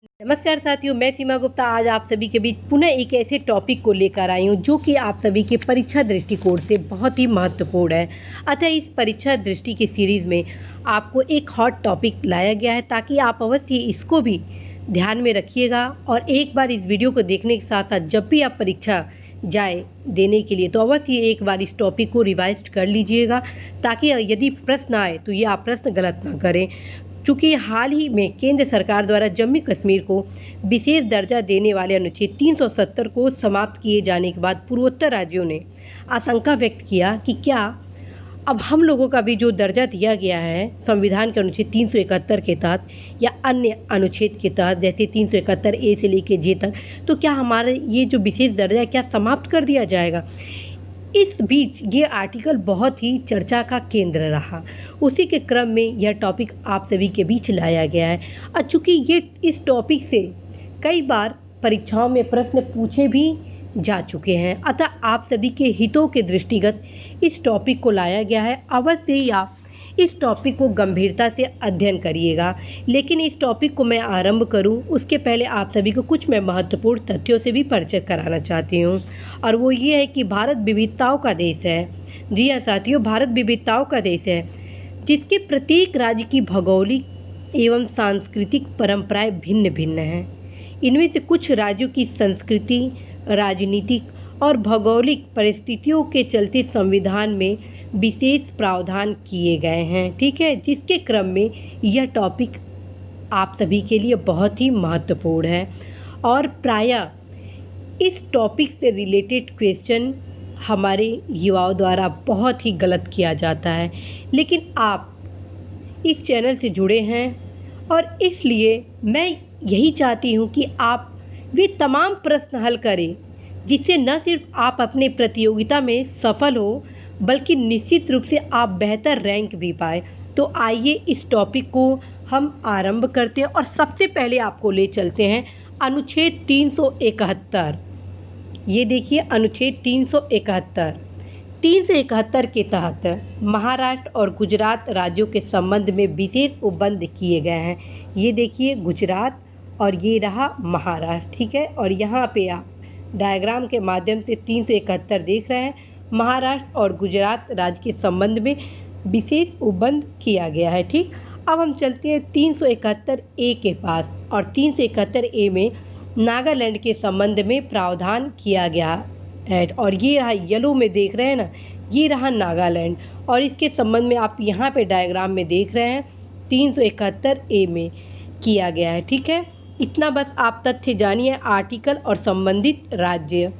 नमस्कार साथियों, मैं सीमा गुप्ता आज आप सभी के बीच पुनः एक ऐसे टॉपिक को लेकर आई हूँ जो कि आप सभी के परीक्षा दृष्टिकोण से बहुत ही महत्वपूर्ण है। अतः इस परीक्षा दृष्टि की सीरीज़ में आपको एक हॉट टॉपिक लाया गया है ताकि आप अवश्य इसको भी ध्यान में रखिएगा और एक बार इस वीडियो को देखने के साथ साथ जब भी आप परीक्षा जाए देने के लिए तो अवश्य एक बार इस टॉपिक को रिवाइज कर लीजिएगा ताकि यदि प्रश्न आए तो ये आप प्रश्न गलत ना करें। चूँकि हाल ही में केंद्र सरकार द्वारा जम्मू कश्मीर को विशेष दर्जा देने वाले अनुच्छेद 370 को समाप्त किए जाने के बाद पूर्वोत्तर राज्यों ने आशंका व्यक्त किया कि क्या अब हम लोगों का भी जो दर्जा दिया गया है संविधान के अनुच्छेद 371 के तहत या अन्य अनुच्छेद के तहत जैसे 371 ए से लेकर जे तक, तो क्या हमारे ये जो विशेष दर्जा है क्या समाप्त कर दिया जाएगा। इस बीच ये आर्टिकल बहुत ही चर्चा का केंद्र रहा। उसी के क्रम में यह टॉपिक आप सभी के बीच लाया गया है और चूँकि ये इस टॉपिक से कई बार परीक्षाओं में प्रश्न पूछे भी जा चुके हैं, अतः आप सभी के हितों के दृष्टिगत इस टॉपिक को लाया गया है। अवश्य ही आप इस टॉपिक को गंभीरता से अध्ययन करिएगा। लेकिन इस टॉपिक को मैं आरंभ करूं उसके पहले आप सभी को कुछ मैं महत्वपूर्ण तथ्यों से भी परिचय कराना चाहती हूं, और वो ये है कि भारत विविधताओं का देश है। जी हाँ साथियों, भारत विविधताओं का देश है जिसके प्रत्येक राज्य की भौगोलिक एवं सांस्कृतिक परंपराएं भिन्न भिन्न हैं। इनमें से कुछ राज्यों की संस्कृति, राजनीतिक और भौगोलिक परिस्थितियों के चलते संविधान में विशेष प्रावधान किए गए हैं, ठीक है, जिसके क्रम में यह टॉपिक आप सभी के लिए बहुत ही महत्वपूर्ण है। और प्रायः इस टॉपिक से रिलेटेड क्वेश्चन हमारे युवाओं द्वारा बहुत ही गलत किया जाता है, लेकिन आप इस चैनल से जुड़े हैं और इसलिए मैं यही चाहती हूँ कि आप वे तमाम प्रश्न हल करें जिससे न सिर्फ आप अपने प्रतियोगिता में सफल हो बल्कि निश्चित रूप से आप बेहतर रैंक भी पाए। तो आइए इस टॉपिक को हम आरंभ करते हैं और सबसे पहले आपको ले चलते हैं अनुच्छेद 371। ये देखिए अनुच्छेद 371 के तहत महाराष्ट्र और गुजरात राज्यों के संबंध में विशेष उपबंध किए गए हैं। ये देखिए गुजरात और ये रहा महाराष्ट्र, ठीक है। और यहाँ पे आप डायग्राम के माध्यम से 371 देख रहे हैं। महाराष्ट्र और गुजरात राज्य के संबंध में विशेष उपबंध किया गया है, ठीक। अब हम चलते हैं 371 ए के पास, और 371 ए में नागालैंड के संबंध में प्रावधान किया गया है। और ये रहा येलो में देख रहे हैं ना, ये रहा नागालैंड, और इसके संबंध में आप यहाँ पे डायग्राम में देख रहे हैं 371 ए में किया गया है, ठीक है। इतना बस आप तथ्य जानिए, आर्टिकल और संबंधित राज्य।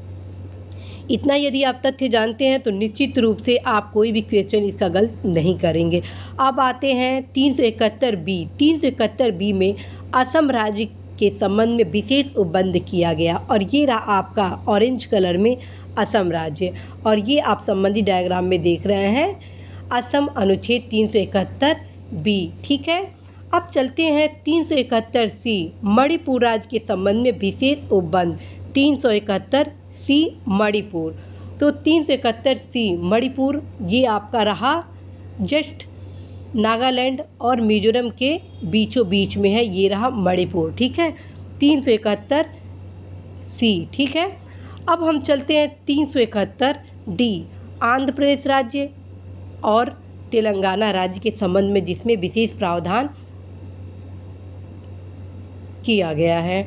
इतना यदि आप तथ्य जानते हैं तो निश्चित रूप से आप कोई भी क्वेश्चन इसका गलत नहीं करेंगे। अब आते हैं 371 बी। 371 बी में असम राज्य के संबंध में विशेष उपबंध किया गया, और ये रहा आपका ऑरेंज कलर में असम राज्य, और ये आप संबंधित डायग्राम में देख रहे हैं असम अनुच्छेद 371 बी, ठीक है। अब चलते हैं 371 सी, मणिपुर राज्य के संबंध में विशेष उपबंध 371 सी मणिपुर। तो 371 सी मणिपुर ये आपका रहा जस्ट नागालैंड और मिजोरम के बीचों बीच में है, ये रहा मणिपुर, ठीक है। 371 सी, ठीक है। अब हम चलते हैं 371 डी, आंध्र प्रदेश राज्य और तेलंगाना राज्य के संबंध में जिसमें विशेष प्रावधान किया गया है।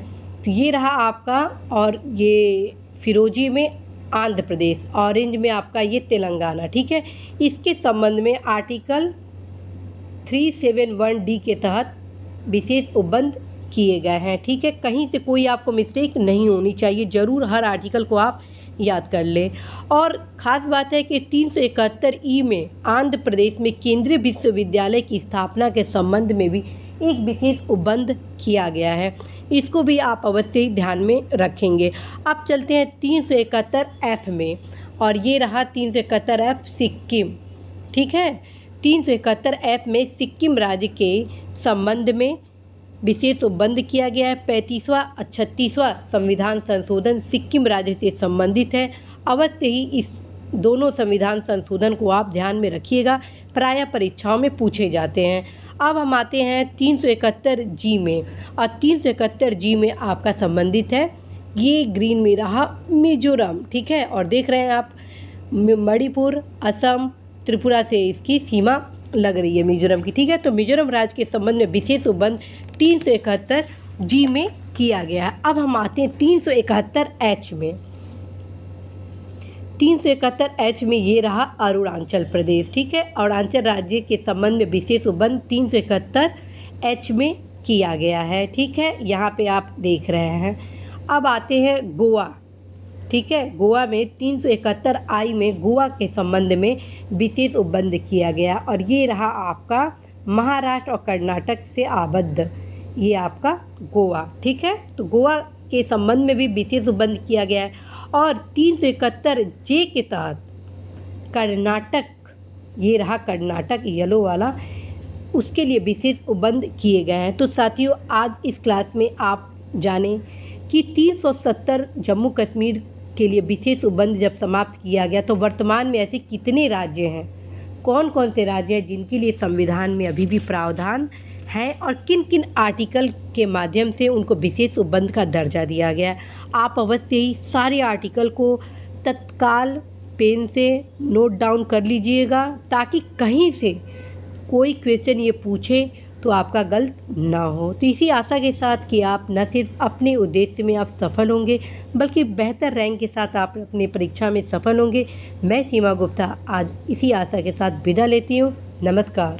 तो ये रहा आपका, और ये फिरोजी में आंध्र प्रदेश, ऑरेंज में आपका ये तेलंगाना, ठीक है। इसके संबंध में आर्टिकल 371 डी के तहत विशेष उपबंध किए गए हैं, ठीक है। कहीं से कोई आपको मिस्टेक नहीं होनी चाहिए, ज़रूर हर आर्टिकल को आप याद कर लें। और ख़ास बात है कि 371 ई में आंध्र प्रदेश में केंद्रीय विश्वविद्यालय की स्थापना के संबंध में भी एक विशेष उपबंध किया गया है, इसको भी आप अवश्य ही ध्यान में रखेंगे। अब चलते हैं 371 एफ में, और ये रहा 371 एफ सिक्किम, ठीक है। 371 एफ में सिक्किम राज्य के संबंध में विशेष उपबंध किया गया है। 35वां और 36वां संविधान संशोधन सिक्किम राज्य से संबंधित है। अवश्य ही इस दोनों संविधान संशोधन को आप ध्यान में रखिएगा, प्रायः परीक्षाओं में पूछे जाते हैं। अब हम आते हैं 371 जी में, और 371 जी में आपका संबंधित है, ये ग्रीन में रहा मिजोरम, ठीक है। और देख रहे हैं आप मणिपुर, असम, त्रिपुरा से इसकी सीमा लग रही है मिजोरम की, ठीक है। तो मिजोरम राज्य के संबंध में विशेष उपबंध 371 जी में किया गया है। अब हम आते हैं 371 एच में। 371 एच में ये रहा अरुणाचल प्रदेश, ठीक है। अरुणाचल राज्य के संबंध में विशेष उपबंध 371 एच में किया गया है, ठीक है। यहाँ पे आप देख रहे हैं। अब आते हैं गोवा, ठीक है। गोवा में 371 आई में गोवा के संबंध में विशेष उपबंध किया गया, और ये रहा आपका महाराष्ट्र और कर्नाटक से आबद्ध, ये आपका गोवा, ठीक है। तो गोवा के संबंध में भी विशेष उपबंध किया गया है। और 371 जे के तहत कर्नाटक, ये रहा कर्नाटक येलो वाला, उसके लिए विशेष उपबंध किए गए हैं। तो साथियों, आज इस क्लास में आप जानें कि 370 जम्मू कश्मीर के लिए विशेष उपबंध जब समाप्त किया गया तो वर्तमान में ऐसे कितने राज्य हैं, कौन कौन से राज्य हैं जिनके लिए संविधान में अभी भी प्रावधान है, और किन किन आर्टिकल के माध्यम से उनको विशेष उपबंध का दर्जा दिया गया है। आप अवश्य ही सारे आर्टिकल को तत्काल पेन से नोट डाउन कर लीजिएगा, ताकि कहीं से कोई क्वेश्चन ये पूछे तो आपका गलत ना हो। तो इसी आशा के साथ कि आप न सिर्फ अपने उद्देश्य में आप सफल होंगे, बल्कि बेहतर रैंक के साथ आप अपनी परीक्षा में सफल होंगे। मैं सीमा गुप्ता आज इसी आशा के साथ विदा लेती हूँ। नमस्कार।